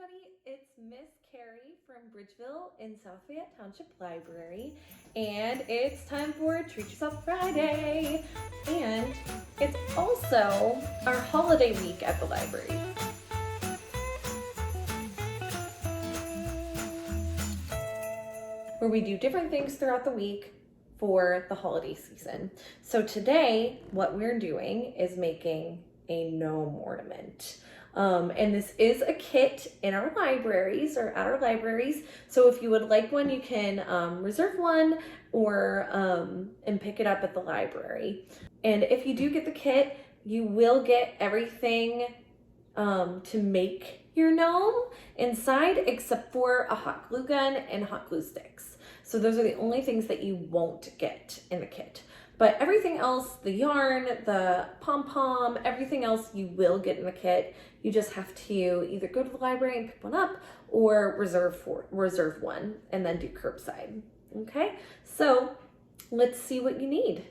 everybody, it's Miss Carrie from Bridgeville in South Fayette Township Library, and it's time for Treat Yourself Friday, and it's also our holiday week at the library. Where we do different things throughout the week for the holiday season. So today, what we're doing is making a gnome ornament. And this is a kit in our libraries or at our libraries. So if you would like one, you can reserve one or and pick it up at the library. And if you do get the kit, you will get everything to make your gnome inside except for a hot glue gun and hot glue sticks. So those are the only things that you won't get in the kit. But everything else, the yarn, the pom-pom, everything else you will get in the kit. You just have to either go to the library and pick one up or reserve one and then do curbside. Okay, so let's see what you need.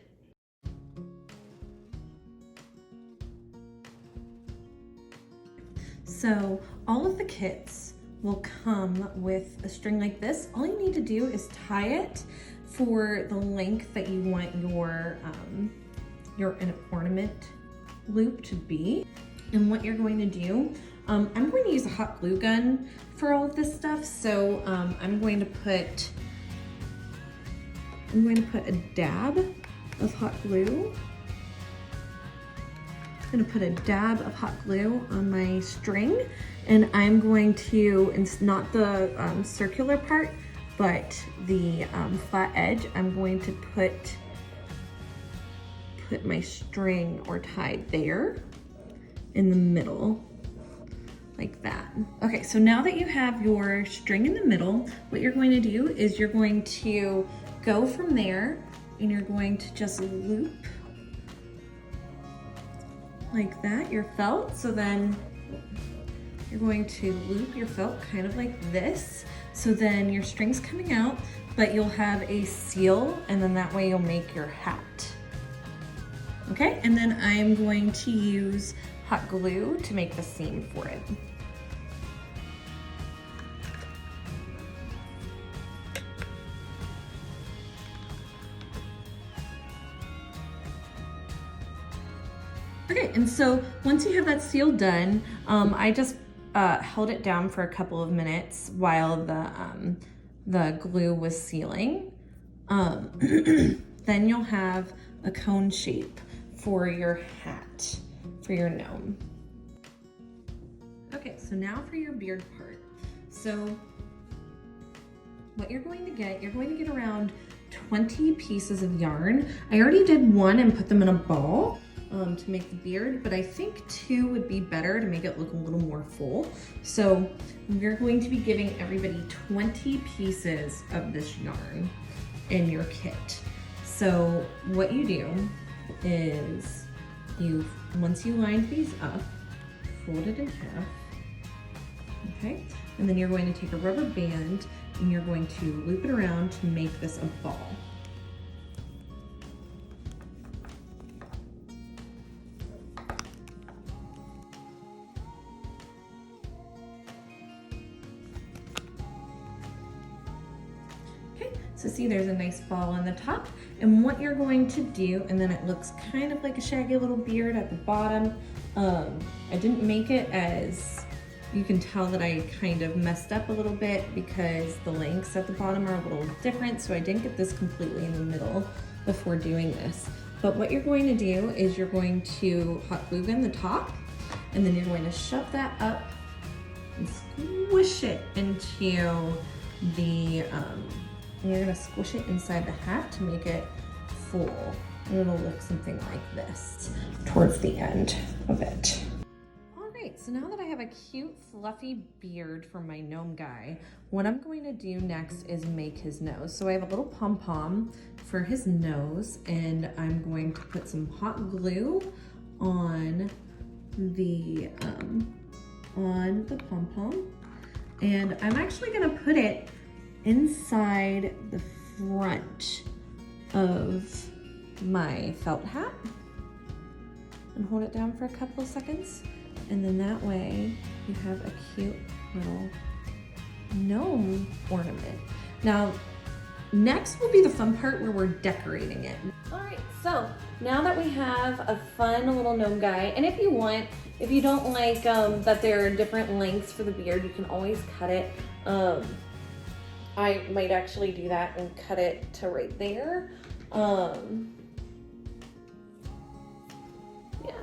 So all of the kits will come with a string like this. All you need to do is tie it for the length that you want your ornament loop to be. And what you're going to do, I'm going to use a hot glue gun for all of this stuff. So I'm going to put a dab of hot glue. I'm going to put a dab of hot glue on my string, and I'm going to, it's not the circular part, but the flat edge, I'm going to put my string or tie there in the middle, like that. Okay, so now that you have your string in the middle, what you're going to do is you're going to go from there and you're going to just loop like that, your felt. So then you're going to loop your felt kind of like this. So then your string's coming out, but you'll have a seal, and then that way you'll make your hat. Okay, and then I'm going to use hot glue to make the seam for it. Okay, and so once you have that seal done, I just held it down for a couple of minutes while the glue was sealing. Then you'll have a cone shape for your hat, for your gnome. Okay, so now for your beard part. So what you're going to get around 20 pieces of yarn. I already did one and put them in a ball to make the beard, but I think 2 would be better to make it look a little more full. So we're going to be giving everybody 20 pieces of this yarn in your kit. So what you do is once you line these up, fold it in half, okay? And then you're going to take a rubber band and you're going to loop it around to make this a ball. So see, there's a nice ball on the top, and what you're going to do, and then it looks kind of like a shaggy little beard at the bottom. I didn't make it as, you can tell that I kind of messed up a little bit because the lengths at the bottom are a little different, so I didn't get this completely in the middle before doing this. But what you're going to do is you're going to hot glue gun the top, and then you're going to shove that up and squish it into the, and you're gonna squish it inside the hat to make it full. And it'll look something like this towards the end of it. All right, so now that I have a cute fluffy beard for my gnome guy, what I'm going to do next is make his nose. So I have a little pom-pom for his nose, and I'm going to put some hot glue on the pom-pom. And I'm actually gonna put it inside the front of my felt hat and hold it down for a couple of seconds, and then that way you have a cute little gnome ornament. Now, next will be the fun part where we're decorating it. All right, so now that we have a fun little gnome guy, and if you want, if you don't like that there are different lengths for the beard, you can always cut it. I might actually do that and cut it to right there. Yeah,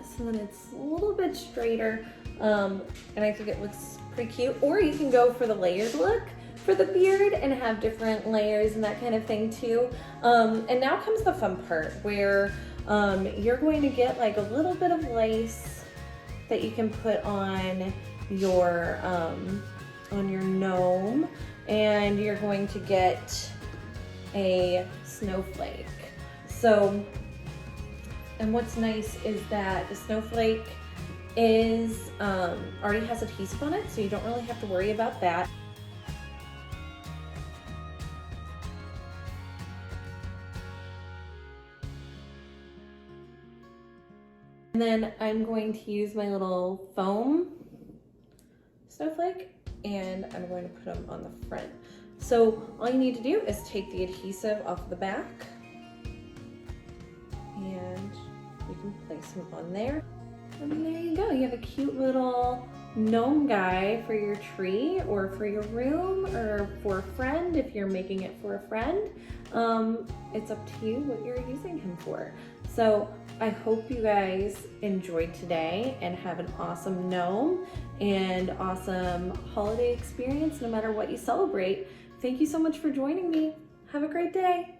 so then it's a little bit straighter, and I think it looks pretty cute. Or you can go for the layered look for the beard and have different layers and that kind of thing too. And now comes the fun part where you're going to get like a little bit of lace that you can put on your gnome, and you're going to get a snowflake. So, and what's nice is that the snowflake is already has adhesive on it, so you don't really have to worry about that. And then I'm going to use my little foam snowflake, and I'm going to put them on the front. So all you need to do is take the adhesive off the back, and you can place them on there. And there you go. You have a cute little gnome guy for your tree or for your room or for a friend if you're making it for a friend. It's up to you what you're using him for. So I hope you guys enjoyed today and have an awesome gnome and awesome holiday experience no matter what you celebrate. Thank you so much for joining me. Have a great day.